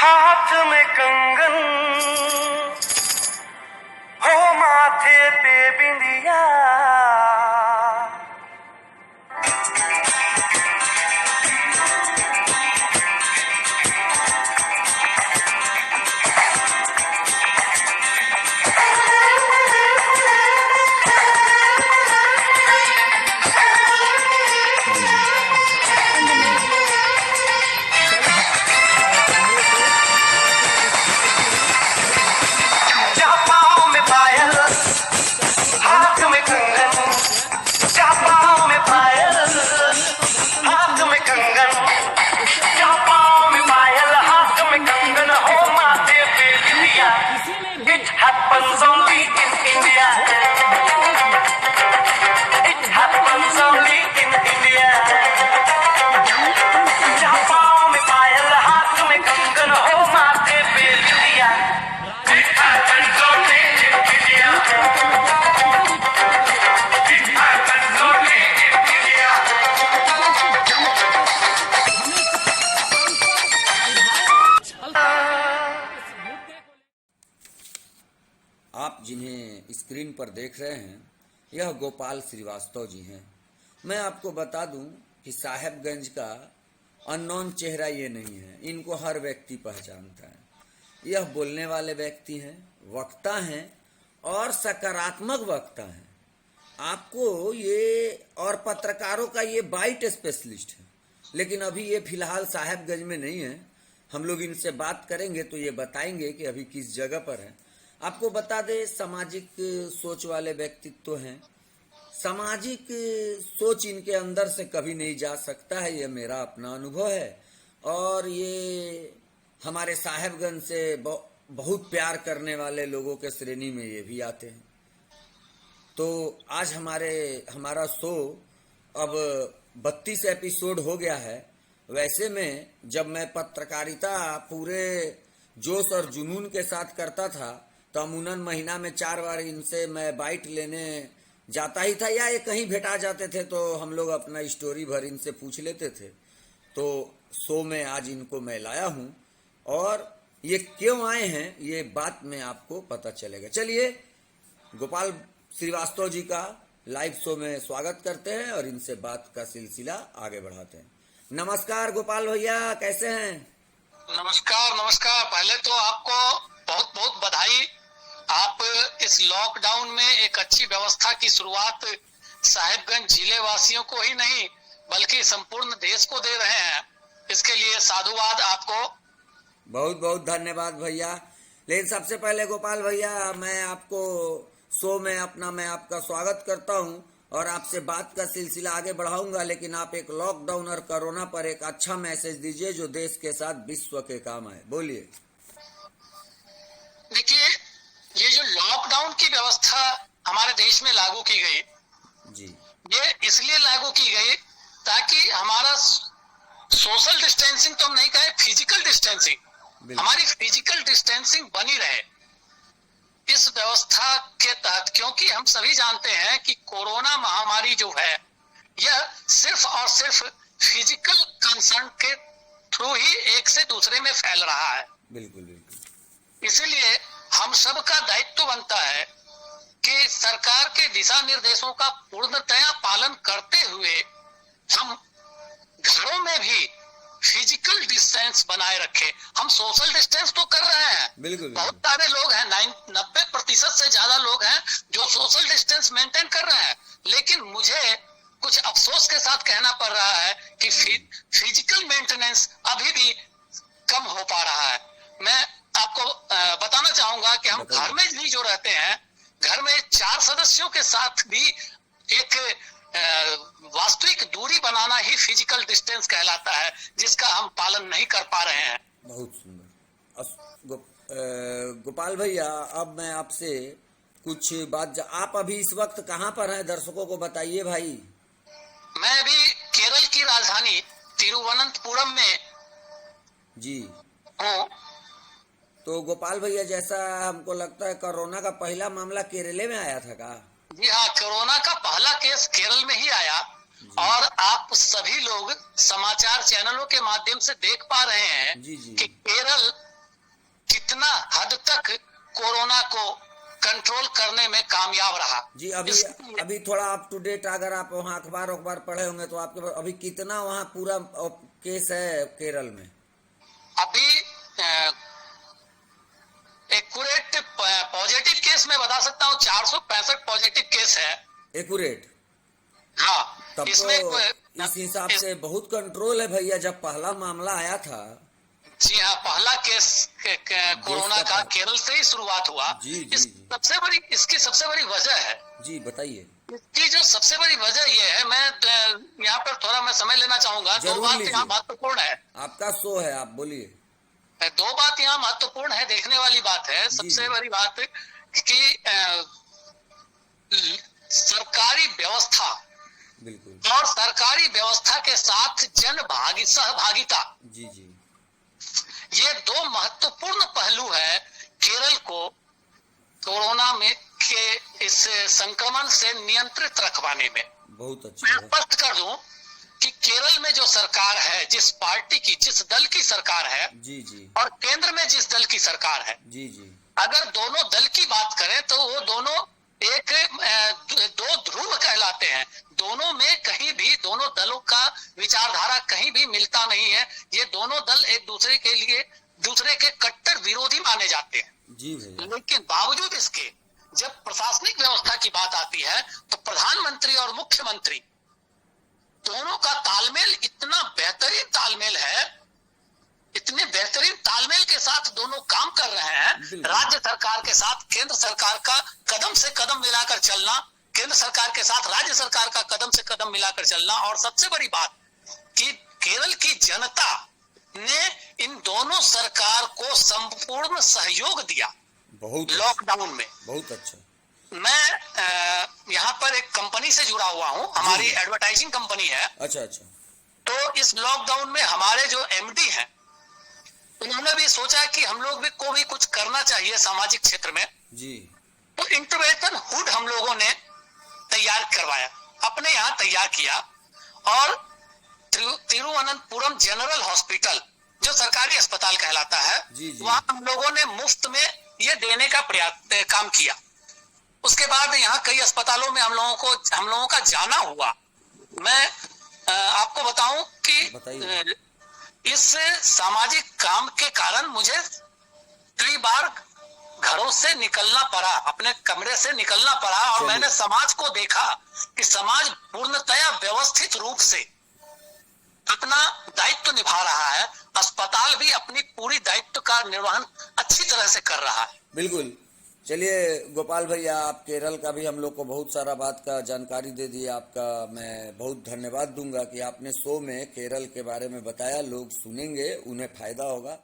हाथ में कंगन हो माथे पे बिंदिया। It happens only in India. It happens only in India. जहाँ पाँव में पायल, हाथ में कंगन हो, माथे पे बिंदिया। It happens only in India. It happens only in India. आप जिन्हें स्क्रीन पर देख रहे हैं यह गोपाल श्रीवास्तव जी हैं। मैं आपको बता दूं कि साहेबगंज का अननोन चेहरा ये नहीं है, इनको हर व्यक्ति पहचानता है। यह बोलने वाले व्यक्ति हैं, वक्ता हैं और सकारात्मक वक्ता हैं। आपको ये और पत्रकारों का ये बाइट स्पेशलिस्ट है, लेकिन अभी ये फिलहाल साहेबगंज में नहीं है। हम लोग इनसे बात करेंगे तो ये बताएंगे कि अभी किस जगह पर है। आपको बता दे, सामाजिक सोच वाले व्यक्तित्व हैं। सामाजिक सोच इनके अंदर से कभी नहीं जा सकता है, ये मेरा अपना अनुभव है। और ये हमारे साहेबगंज से बहुत प्यार करने वाले लोगों के श्रेणी में ये भी आते हैं। तो आज हमारा शो अब 32 एपिसोड हो गया है। वैसे में जब मैं पत्रकारिता पूरे जोश और जुनून के साथ करता था तो अमूनन महीना में 4 बार इनसे मैं बाइट लेने जाता ही था, या ये कहीं भेटा जाते थे तो हम लोग अपना स्टोरी भर इनसे पूछ लेते थे। तो शो में आज इनको मैं लाया हूं और ये क्यों आए हैं ये बात में आपको पता चलेगा। चलिए गोपाल श्रीवास्तव जी का लाइव शो में स्वागत करते हैं और इनसे बात का सिलसिला आगे बढ़ाते हैं। नमस्कार गोपाल भैया, कैसे हैं? नमस्कार। पहले तो आपको बहुत बहुत बधाई। आप इस लॉकडाउन में एक अच्छी व्यवस्था की शुरुआत साहेबगंज जिले वासियों को ही नहीं बल्कि संपूर्ण देश को दे रहे हैं। इसके लिए साधुवाद आपको। बहुत बहुत धन्यवाद भैया। लेकिन सबसे पहले गोपाल भैया, मैं आपको शो में मैं आपका स्वागत करता हूं और आपसे बात का सिलसिला आगे बढ़ाऊंगा। लेकिन आप एक लॉकडाउन और कोरोना पर एक अच्छा मैसेज दीजिए जो देश के साथ विश्व के काम आए। बोलिए। देखिए, ये जो लॉकडाउन की व्यवस्था हमारे देश में लागू की गई जी, ये इसलिए लागू की गई ताकि हमारा सोशल डिस्टेंसिंग तो हम नहीं कहे, फिजिकल डिस्टेंसिंग, हमारी फिजिकल डिस्टेंसिंग बनी रहे इस व्यवस्था के तहत। क्योंकि हम सभी जानते हैं कि कोरोना महामारी जो है यह सिर्फ और सिर्फ फिजिकल कंसर्न के थ्रू ही एक से दूसरे में फैल रहा है। बिल्कुल। इसीलिए हम सब का दायित्व बनता है कि सरकार के दिशा निर्देशों का पूर्णतया पालन करते हुए हम घरों में भी फिजिकल डिस्टेंस बनाए रखें। हम सोशल डिस्टेंस तो कर रहे हैं, बिल्कुल। बहुत सारे लोग हैं, 90% से ज्यादा लोग हैं जो सोशल डिस्टेंस मेंटेन कर रहे हैं। लेकिन मुझे कुछ अफसोस के साथ कहना पड़ रहा है कि फिजिकल मेंटेनेंस अभी भी कम हो पा रहा है। मैं आपको बताना चाहूंगा कि हम घर में भी जो रहते हैं, घर में 4 सदस्यों के साथ भी एक वास्तविक दूरी बनाना ही फिजिकल डिस्टेंस कहलाता है, जिसका हम पालन नहीं कर पा रहे हैं। बहुत सुंदर। गोपाल भैया, अब मैं आपसे कुछ बात आप अभी इस वक्त कहाँ पर हैं, दर्शकों को बताइए भाई। मैं अभी केरल की राजधानी तिरुवनंतपुरम में जी हूँ। तो गोपाल भैया, जैसा हमको लगता है कोरोना का पहला मामला केरल में आया था का? जी हाँ, कोरोना का पहला केस केरल में ही आया और आप सभी लोग समाचार चैनलों के माध्यम से देख पा रहे हैं जी जी। कि केरल कितना हद तक कोरोना को कंट्रोल करने में कामयाब रहा। जी अभी थोड़ा अप टू डेट, अगर आप वहाँ अखबार पढ़े होंगे तो आपके अभी कितना वहाँ पूरा केस है केरल में? अभी एक्यूरेट पॉजिटिव केस मैं बता सकता हूँ 465 पॉजिटिव केस है। एक्यूरेट? हाँ, तब इसमें तो इस हिसाब से बहुत कंट्रोल है भैया। जब पहला मामला आया था, जी हाँ, पहला केस कोरोना का केरल से ही शुरुआत हुआ। इसकी सबसे बड़ी वजह है, जी बताइए। इसकी जो सबसे बड़ी वजह ये है, मैं यहाँ पर थोड़ा मैं समय लेना चाहूंगा। दो बात यहाँ महत्वपूर्ण है। आपका शो है, आप बोलिए। दो बात यहाँ महत्वपूर्ण है, देखने वाली बात है। सबसे बड़ी बात कि सरकारी व्यवस्था, बिल्कुल, और सरकारी व्यवस्था के साथ सहभागिता, जी जी, ये दो महत्वपूर्ण पहलू है केरल को कोरोना में के इस संक्रमण से नियंत्रित रखवाने में। बहुत अच्छा। मैं स्पष्ट कर दूं कि केरल में जो सरकार है, जिस पार्टी की, जिस दल की सरकार है, जी जी, और केंद्र में जिस दल की सरकार है, जी जी, अगर दोनों दल की बात करें तो वो दोनों दो ध्रुव कहलाते हैं। दोनों में कहीं भी, दोनों दलों का विचारधारा कहीं भी मिलता नहीं है। ये दोनों दल एक दूसरे के कट्टर विरोधी माने जाते हैं। जी भैया। लेकिन बावजूद इसके, जब प्रशासनिक व्यवस्था की बात आती है तो प्रधानमंत्री और मुख्यमंत्री दोनों का तालमेल इतना बेहतरीन तालमेल है, इतने बेहतरीन तालमेल के साथ दोनों काम कर रहे हैं। राज्य सरकार के साथ केंद्र सरकार का कदम से कदम मिलाकर चलना, केंद्र सरकार के साथ राज्य सरकार का कदम से कदम मिलाकर चलना, और सबसे बड़ी बात कि केरल की जनता ने इन दोनों सरकार को संपूर्ण सहयोग दिया बहुत लॉकडाउन में। बहुत अच्छा। मैं यहाँ पर एक कंपनी से जुड़ा हुआ हूँ, हमारी एडवर्टाइजिंग कंपनी है। अच्छा अच्छा। तो इस लॉकडाउन में हमारे जो एमडी हैं, उन्होंने भी सोचा कि हम लोग को भी कुछ करना चाहिए सामाजिक क्षेत्र में। जी। तो इंक्यूबेशन हुड हम लोगों ने तैयार करवाया, अपने यहाँ तैयार किया, और तिरुवनंतपुरम जनरल हॉस्पिटल, जो सरकारी अस्पताल कहलाता है, वहां हम लोगों ने मुफ्त में ये देने का काम किया। उसके बाद यहाँ कई अस्पतालों में हम लोगों का जाना हुआ। मैं आपको बताऊं कि इस सामाजिक काम के कारण मुझे कई बार घरों से निकलना पड़ा, अपने कमरे से निकलना पड़ा, और मैंने समाज को देखा कि समाज पूर्णतया व्यवस्थित रूप से अपना दायित्व निभा रहा है। अस्पताल भी अपनी पूरी दायित्व का निर्वहन अच्छी तरह से कर रहा है। बिल्कुल। चलिए गोपाल भैया, आप केरल का भी हम लोग को बहुत सारा बात का जानकारी दे दी। आपका मैं बहुत धन्यवाद दूंगा कि आपने शो में केरल के बारे में बताया। लोग सुनेंगे, उन्हें फायदा होगा।